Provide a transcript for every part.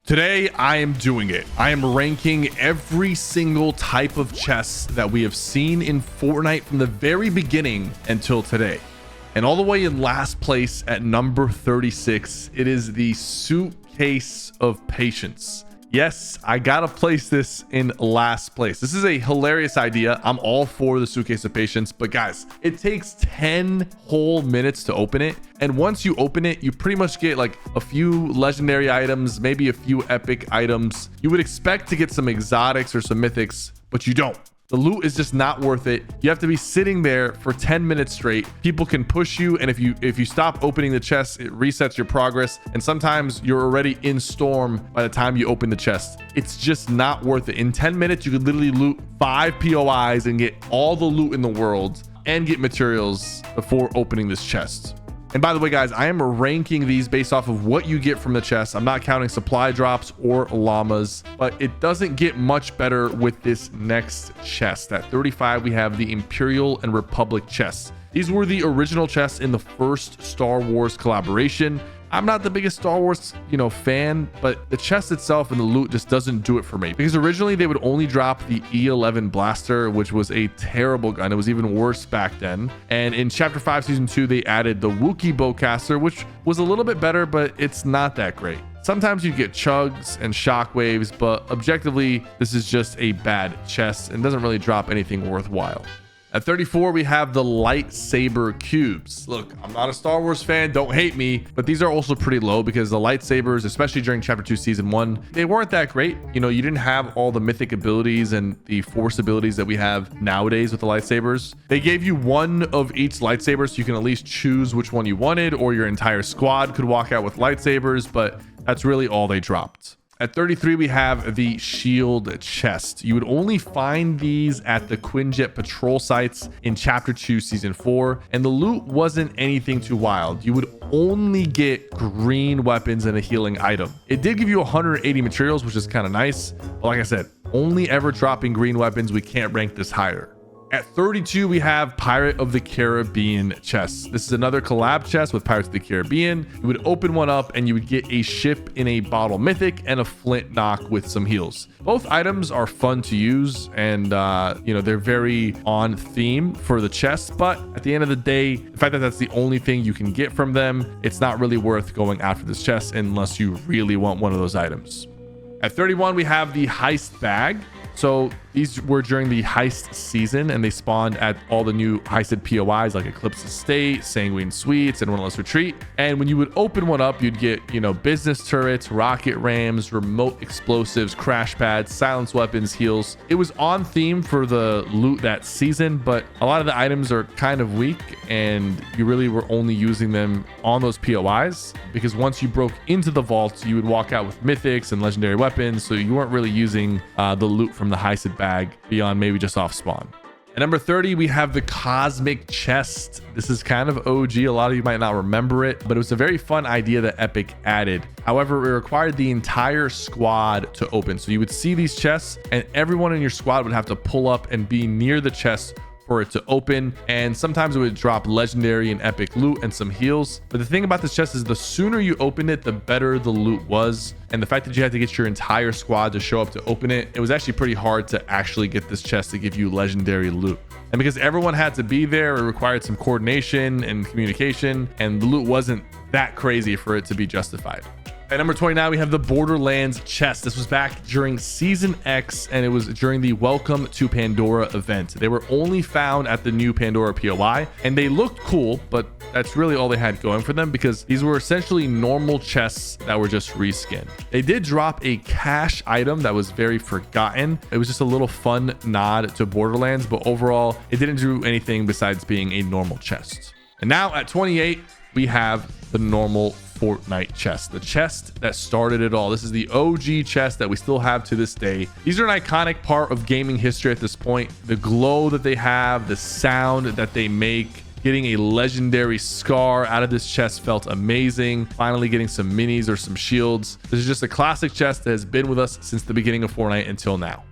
Today, I am doing it. I am ranking every single type of chest that we have seen in Fortnite from the very beginning until today. And all the way in last place at number 36, it is the Suitcase of Patience. Yes, I gotta place this in last place. This is a hilarious idea. I'm all for the Suitcase of Patience, but guys, it takes 10 whole minutes to open it. And once you open it, you pretty much get like a few legendary items, maybe a few epic items. You would expect to get some exotics or some mythics, but you don't. The loot is just not worth it. You have to be sitting there for 10 minutes straight. People can push you, and if you stop opening the chest, it resets your progress. And sometimes you're already in storm by the time you open the chest. It's just not worth it. In 10 minutes, you could literally loot 5 POIs and get all the loot in the world and get materials before opening this chest. And by the way, guys, I am ranking these based off of what you get from the chest. I'm not counting supply drops or llamas, but it doesn't get much better with this next chest. At 35, we have the Imperial and Republic chests. These were the original chests in the first Star Wars collaboration. I'm not the biggest Star Wars, fan, but the chest itself and the loot just doesn't do it for me, because originally they would only drop the E11 blaster, which was a terrible gun. It was even worse back then. And in chapter 5 season 2, they added the Wookiee bowcaster, which was a little bit better, but it's not that great. Sometimes you get chugs and shockwaves, but objectively, this is just a bad chest and doesn't really drop anything worthwhile. At 34, we have the lightsaber cubes. Look, I'm not a Star Wars fan, don't hate me, but these are also pretty low because the lightsabers, especially during chapter 2 season 1, they weren't that great. You didn't have all the mythic abilities and the force abilities that we have nowadays with the lightsabers. They gave you one of each lightsaber, so you can at least choose which one you wanted, or your entire squad could walk out with lightsabers, but that's really all they dropped. At 33, we have the shield chest. You would only find these at the Quinjet patrol sites in chapter 2 season 4, and the loot wasn't anything too wild. You would only get green weapons and a healing item. It did give you 180 materials, which is kind of nice, but like I said, only ever dropping green weapons. We can't rank this higher. At 32, we have Pirate of the Caribbean chest. This is another collab chest with Pirates of the Caribbean. You would open one up and you would get a ship in a bottle mythic and a flint knock with some heals. Both items are fun to use, and they're very on theme for the chest, but at the end of the day, the fact that that's the only thing you can get from them, it's not really worth going after this chest unless you really want one of those items. At 31, we have the Heist Bag. So these were during the heist season, and they spawned at all the new heisted POIs like Eclipse Estate, Sanguine Suites, and Relentless Retreat. And when you would open one up, you'd get, business turrets, rocket rams, remote explosives, crash pads, silence weapons, heals. It was on theme for the loot that season, but a lot of the items are kind of weak, and you really were only using them on those POIs, because once you broke into the vaults, you would walk out with mythics and legendary weapons, so you weren't really using the loot from the heisted bag beyond maybe just off spawn. At number 30, we have the Cosmic Chest. This is kind of OG. A lot of you might not remember it, but it was a very fun idea that Epic added. However, it required the entire squad to open. So you would see these chests, and everyone in your squad would have to pull up and be near the chest for it to open, and sometimes it would drop legendary and epic loot and some heals. But the thing about this chest is the sooner you opened it, the better the loot was, and the fact that you had to get your entire squad to show up to open it, it was actually pretty hard to actually get this chest to give you legendary loot. And because everyone had to be there, it required some coordination and communication, and the loot wasn't that crazy for it to be justified. At number 29, we have the Borderlands Chest. This was back during Season X, and it was during the Welcome to Pandora event. They were only found at the new Pandora POI, and they looked cool, but that's really all they had going for them, because these were essentially normal chests that were just reskinned. They did drop a cash item that was very forgotten. It was just a little fun nod to Borderlands, but overall, it didn't do anything besides being a normal chest. And now at 28, we have the normal Fortnite chest, the chest that started it all. This is the OG chest that we still have to this day. These are an iconic part of gaming history at this point. The glow that they have, the sound that they make, getting a legendary scar out of this chest felt amazing. Finally getting some minis or some shields. This is just a classic chest that has been with us since the beginning of Fortnite until now.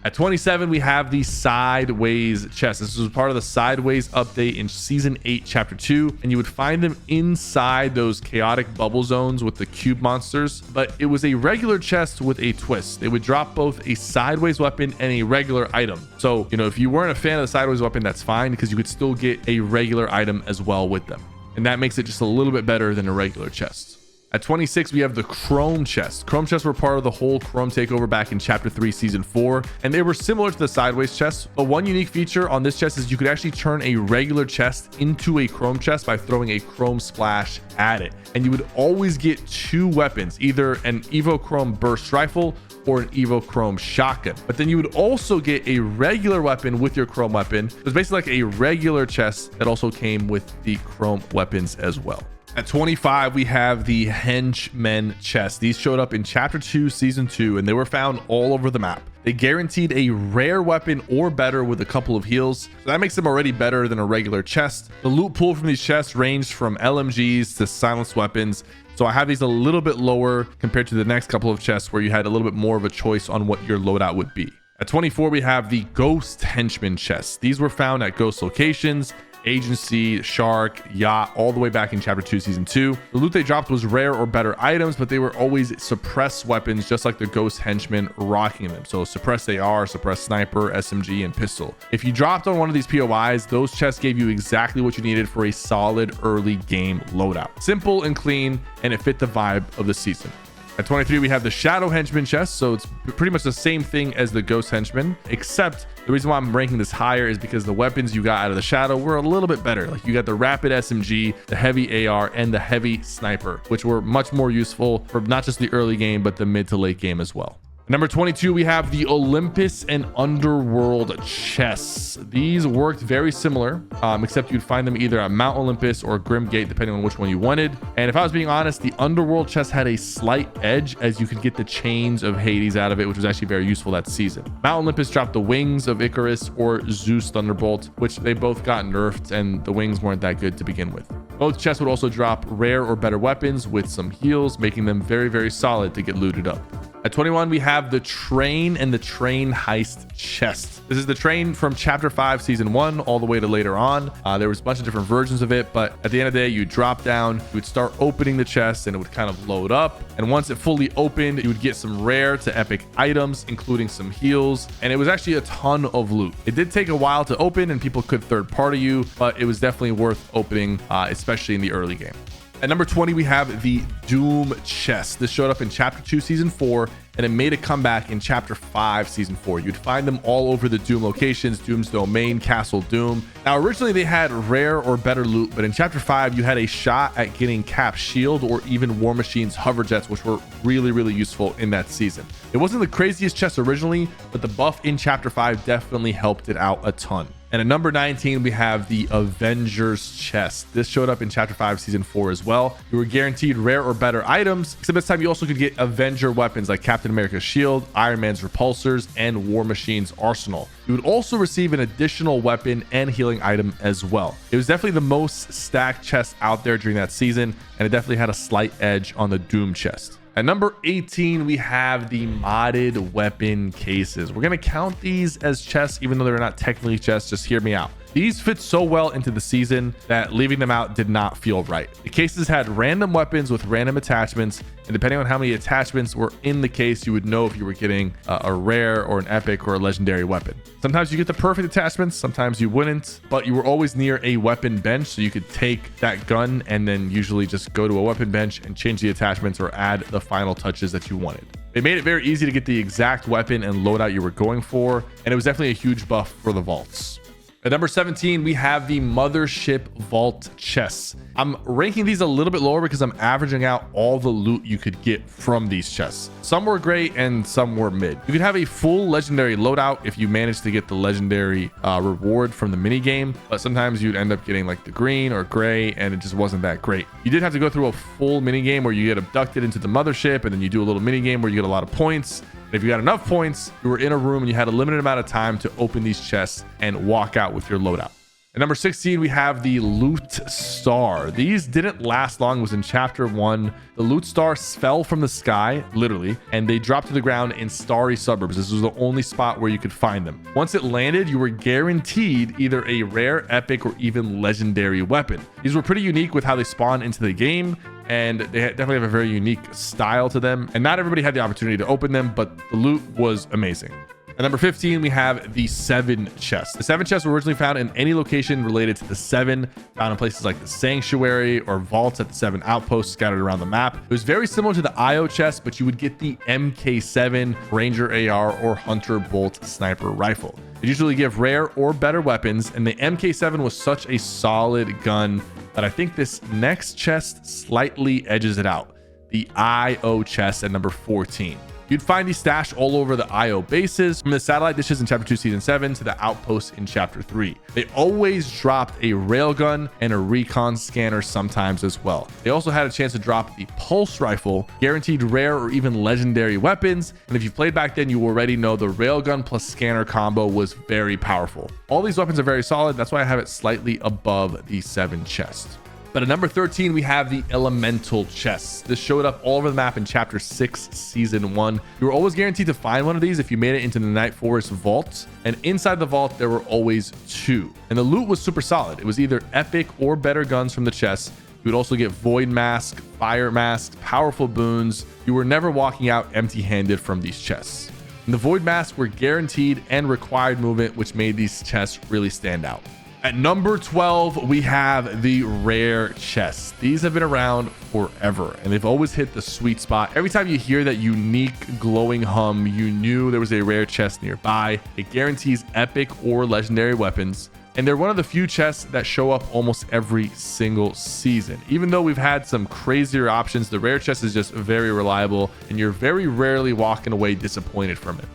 At 27, we have the Sideways chest. This was part of the Sideways update in Season 8, Chapter 2, and you would find them inside those chaotic bubble zones with the cube monsters, but it was a regular chest with a twist. It would drop both a Sideways weapon and a regular item. So, if you weren't a fan of the Sideways weapon, that's fine, because you could still get a regular item as well with them. And that makes it just a little bit better than a regular chest. At 26, we have the Chrome chest. Chrome chests were part of the whole Chrome takeover back in Chapter 3, Season 4, and they were similar to the Sideways chest. But one unique feature on this chest is you could actually turn a regular chest into a Chrome chest by throwing a Chrome splash at it. And you would always get 2 weapons, either an Evo Chrome burst rifle or an Evo Chrome shotgun. But then you would also get a regular weapon with your Chrome weapon. It was basically like a regular chest that also came with the Chrome weapons as well. At 25, we have the Henchmen chest. These showed up in Chapter 2, Season 2, and they were found all over the map. They guaranteed a rare weapon or better with a couple of heals, so that makes them already better than a regular chest. The loot pool from these chests ranged from LMGs to silenced weapons, so I have these a little bit lower compared to the next couple of chests where you had a little bit more of a choice on what your loadout would be. At 24, we have the Ghost Henchman chests. These were found at ghost locations, Agency, Shark, Yacht, all the way back in Chapter 2, Season 2. The loot they dropped was rare or better items, but they were always suppressed weapons, just like the Ghost Henchmen rocking them. So suppressed AR, suppressed sniper, SMG, and pistol. If you dropped on one of these POIs, those chests gave you exactly what you needed for a solid early game loadout. Simple and clean, and it fit the vibe of the season. At 23, we have the Shadow Henchman chest. So it's pretty much the same thing as the Ghost Henchman, except the reason why I'm ranking this higher is because the weapons you got out of the Shadow were a little bit better. Like you got the rapid SMG, the heavy AR, and the heavy sniper, which were much more useful for not just the early game, but the mid to late game as well. Number 22, we have the Olympus and Underworld chests. These worked very similar, except you'd find them either at Mount Olympus or Grimgate, depending on which one you wanted. And if I was being honest, the Underworld chest had a slight edge as you could get the chains of Hades out of it, which was actually very useful that season. Mount Olympus dropped the wings of Icarus or Zeus Thunderbolt, which they both got nerfed, and the wings weren't that good to begin with. Both chests would also drop rare or better weapons with some heals, making them very, very solid to get looted up. At 21, we have the Train and the Train Heist chest. This is the train from Chapter 5, Season 1, all the way to later on. There was a bunch of different versions of it, but at the end of the day, you drop down, you would start opening the chest, and it would kind of load up. And once it fully opened, you would get some rare to epic items, including some heals. And it was actually a ton of loot. It did take a while to open, and people could third party you, but it was definitely worth opening, especially in the early game. At number 20, we have the Doom chest. This showed up in Chapter 2, Season 4, and it made a comeback in Chapter 5, Season 4. You'd find them all over the Doom locations, Doom's Domain, Castle Doom. Now, originally they had rare or better loot, but in Chapter 5, you had a shot at getting Cap's shield or even War Machine's hover jets, which were really, really useful in that season. It wasn't the craziest chest originally, but the buff in Chapter 5 definitely helped it out a ton. And at number 19, we have the Avengers chest. This showed up in Chapter 5, Season 4 as well. You were guaranteed rare or better items, except this time you also could get Avenger weapons like Captain America's shield, Iron Man's repulsors, and War Machine's arsenal. You would also receive an additional weapon and healing item as well. It was definitely the most stacked chest out there during that season, and it definitely had a slight edge on the Doom chest. At number 18, we have the modded weapon cases. We're going to count these as chests, even though they're not technically chests. Just hear me out. These fit so well into the season that leaving them out did not feel right. The cases had random weapons with random attachments, and depending on how many attachments were in the case, you would know if you were getting a rare or an epic or a legendary weapon. Sometimes you get the perfect attachments, sometimes you wouldn't, but you were always near a weapon bench, so you could take that gun and then usually just go to a weapon bench and change the attachments or add the final touches that you wanted. It made it very easy to get the exact weapon and loadout you were going for, and it was definitely a huge buff for the vaults. At number 17, we have the Mothership Vault chests. I'm ranking these a little bit lower because I'm averaging out all the loot you could get from these chests. Some were great and some were mid. You could have a full legendary loadout if you managed to get the legendary reward from the mini game, but sometimes you'd end up getting like the green or gray, and it just wasn't that great. You did have to go through a full mini game where you get abducted into the mothership, and then you do a little mini game where you get a lot of points. And if you got enough points, you were in a room and you had a limited amount of time to open these chests and walk out with your loadout. At number 16, we have the Loot Star. These didn't last long. It was in chapter 1. The Loot Star fell from the sky, literally, and they dropped to the ground in starry suburbs. This was the only spot where you could find them. Once it landed, you were guaranteed either a rare, epic, or even legendary weapon. These were pretty unique with how they spawned into the game, and they definitely have a very unique style to them. And not everybody had the opportunity to open them, but the loot was amazing. At number 15, we have the 7 chests. The 7 chests were originally found in any location related to the 7, found in places like the Sanctuary or vaults at the 7 outposts scattered around the map. It was very similar to the IO chest, but you would get the MK7 Ranger AR or Hunter Bolt sniper rifle. They usually give rare or better weapons, and the MK7 was such a solid gun that I think this next chest slightly edges it out. The IO chest at number 14. You'd find these stashed all over the IO bases, from the satellite dishes in chapter 2 season 7 to the outposts in chapter 3. They always dropped a railgun and a recon scanner sometimes as well. They also had a chance to drop the pulse rifle, guaranteed rare or even legendary weapons, and if you played back then, you already know the railgun plus scanner combo was very powerful. All these weapons are very solid. That's why I have it slightly above the 7 chest. But at number 13, we have the elemental chests. This showed up all over the map in chapter 6 season 1. You were always guaranteed to find one of these if you made it into the Night Forest vault, and inside the vault there were always 2, and the loot was super solid. It was either epic or better guns from the chests. You would also get void mask, fire mask, powerful boons. You were never walking out empty-handed from these chests. And the void masks were guaranteed and required movement, which made these chests really stand out. At number 12, we have the rare chests. These have been around forever, and they've always hit the sweet spot. Every time you hear that unique glowing hum, you knew there was a rare chest nearby. It guarantees epic or legendary weapons, and they're one of the few chests that show up almost every single season. Even though we've had some crazier options, the rare chest is just very reliable, and you're very rarely walking away disappointed from it.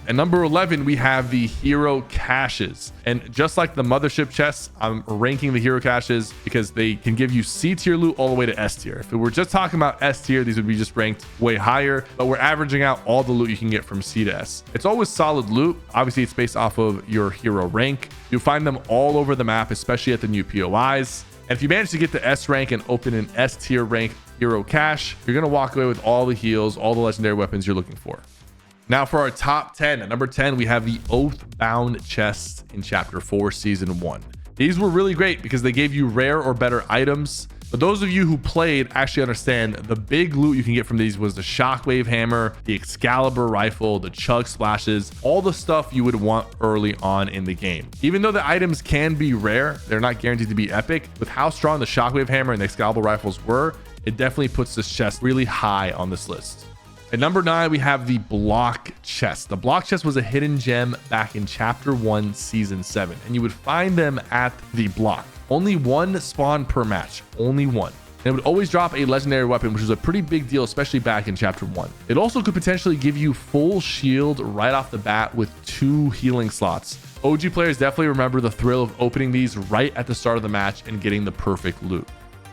At number 11, we have the hero caches. And just like the mothership chests, I'm ranking the hero caches because they can give you C tier loot all the way to S tier. If we were just talking about S tier, these would be just ranked way higher, but we're averaging out all the loot you can get from C to S. It's always solid loot. Obviously, it's based off of your hero rank. You'll find them all over the map, especially at the new POIs. And if you manage to get the S rank and open an S tier rank hero cache, you're going to walk away with all the heals, all the legendary weapons you're looking for. Now for our top 10. At number 10, we have the Oathbound chests in chapter 4 season 1. These were really great because they gave you rare or better items. But those of you who played actually understand the big loot you can get from these was the shockwave hammer, the Excalibur rifle, the chug splashes, all the stuff you would want early on in the game. Even though the items can be rare, they're not guaranteed to be epic. With how strong the shockwave hammer and the Excalibur rifles were, it definitely puts this chest really high on this list. At number 9, we have the block chest. The block chest was a hidden gem back in chapter 1 season 7, and you would find them at the block. Only one spawn per match, only one. And it would always drop a legendary weapon, which was a pretty big deal, especially back in chapter 1. It also could potentially give you full shield right off the bat with 2 healing slots. OG players definitely remember the thrill of opening these right at the start of the match and getting the perfect loot.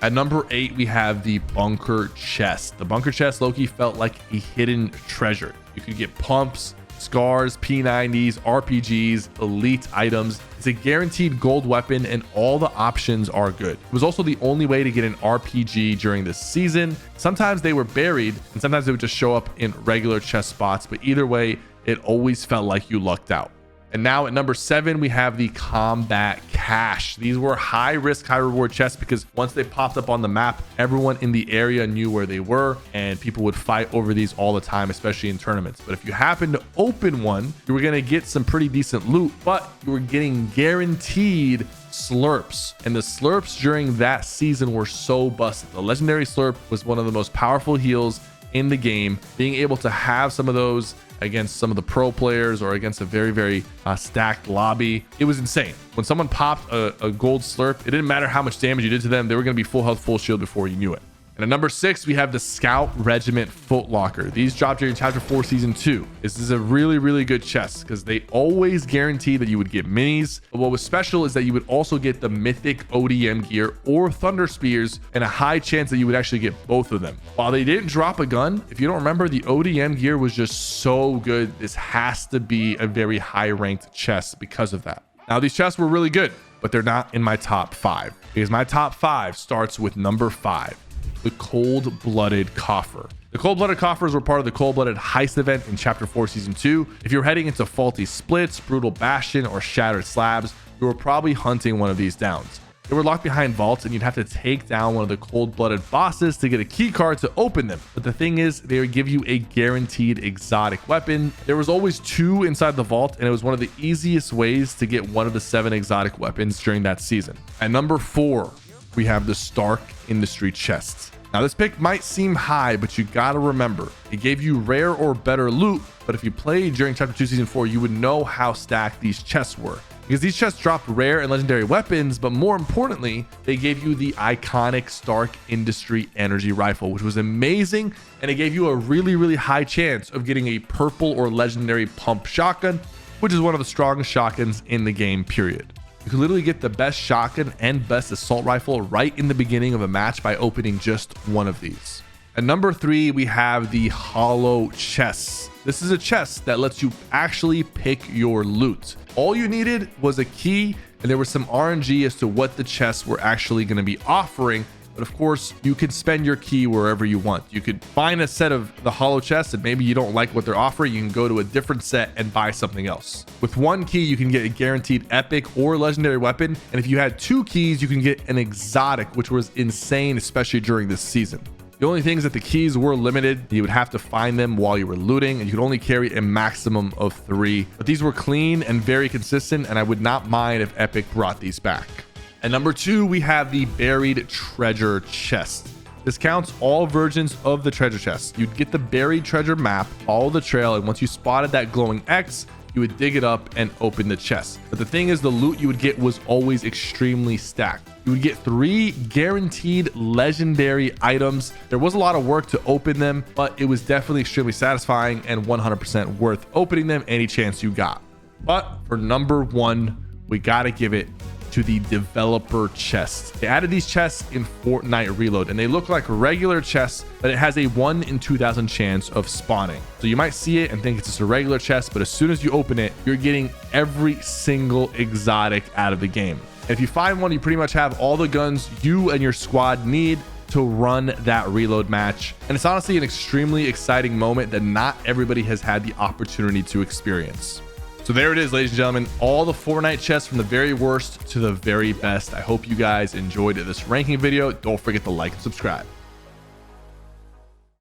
At number 8, we have the bunker chest. The bunker chest low-key felt like a hidden treasure. You could get pumps, scars, P90s, RPGs, elite items. It's a guaranteed gold weapon, and all the options are good. It was also the only way to get an RPG during this season. Sometimes they were buried, and sometimes they would just show up in regular chest spots, but either way, it always felt like you lucked out. And now at number 7, we have the combat cache. These were high risk, high reward chests because once they popped up on the map, everyone in the area knew where they were, and people would fight over these all the time, especially in tournaments. But if you happened to open one, you were going to get some pretty decent loot, but you were getting guaranteed slurps, and the slurps during that season were so busted. The legendary slurp was one of the most powerful heals in the game. Being able to have some of those against some of the pro players or against a very stacked lobby, it was insane. When someone popped a gold slurp, it didn't matter how much damage you did to them, they were going to be full health, full shield before you knew it. And at number 6, we have the Scout Regiment Footlocker. These dropped during chapter 4 season 2. This is a really good chest because they always guaranteed that you would get minis. But what was special is that you would also get the mythic ODM gear or thunder spears, and a high chance that you would actually get both of them. While they didn't drop a gun, if you don't remember, the ODM gear was just so good. This has to be a very high ranked chest because of that. Now, these chests were really good. but they're not in my top 5 because my top 5 starts with number 5, the Coldblooded Coffer. The Coldblooded Coffers were part of the Coldblooded Heist event in Chapter 4, Season 2. If you're heading into Faulty Splits, Brutal Bastion, or Shattered Slabs, you were probably hunting one of these downs. They were locked behind vaults, and you'd have to take down one of the cold-blooded bosses to get a key card to open them. But the thing is, they would give you a guaranteed exotic weapon. There was always 2 inside the vault, and it was one of the easiest ways to get one of the 7 exotic weapons during that season. At number 4, we have the Stark Industry Chests. Now, this pick might seem high, but you gotta remember, it gave you rare or better loot, but if you played during Chapter 2, Season 4, you would know how stacked these chests were. Because these chests dropped rare and legendary weapons, but more importantly, they gave you the iconic Stark Industry Energy Rifle, which was amazing, and it gave you a really high chance of getting a purple or legendary pump shotgun, which is one of the strongest shotguns in the game, period. You can literally get the best shotgun and best assault rifle right in the beginning of a match by opening just one of these. At number 3, we have the Hollow Chests. This is a chest that lets you actually pick your loot. All you needed was a key, and there was some RNG as to what the chests were actually going to be offering. But of course, you could spend your key wherever you want. You could find a set of the hollow chests, and maybe you don't like what they're offering. You can go to a different set and buy something else. With 1 key, you can get a guaranteed epic or legendary weapon. And if you had 2 keys, you can get an exotic, which was insane, especially during this season. The only thing is that the keys were limited. You would have to find them while you were looting, and you could only carry a maximum of 3. But these were clean and very consistent, and I would not mind if Epic brought these back. At number 2, we have the Buried Treasure Chest. This counts all versions of the treasure chest. You'd get the buried treasure map, follow the trail, and once you spotted that glowing X, you would dig it up and open the chest. But the thing is, the loot you would get was always extremely stacked. You would get 3 guaranteed legendary items. There was a lot of work to open them, but it was definitely extremely satisfying and 100% worth opening them any chance you got. But for number 1, we gotta give it to the developer chest. They added these chests in Fortnite Reload, and they look like regular chests, but it has a 1 in 2,000 chance of spawning. So you might see it and think it's just a regular chest, but as soon as you open it, you're getting every single exotic out of the game. And if you find one, you pretty much have all the guns you and your squad need to run that reload match. And it's honestly an extremely exciting moment that not everybody has had the opportunity to experience. So there it is, ladies and gentlemen, all the Fortnite chests from the very worst to the very best. I hope you guys enjoyed this ranking video. Don't forget to like and subscribe.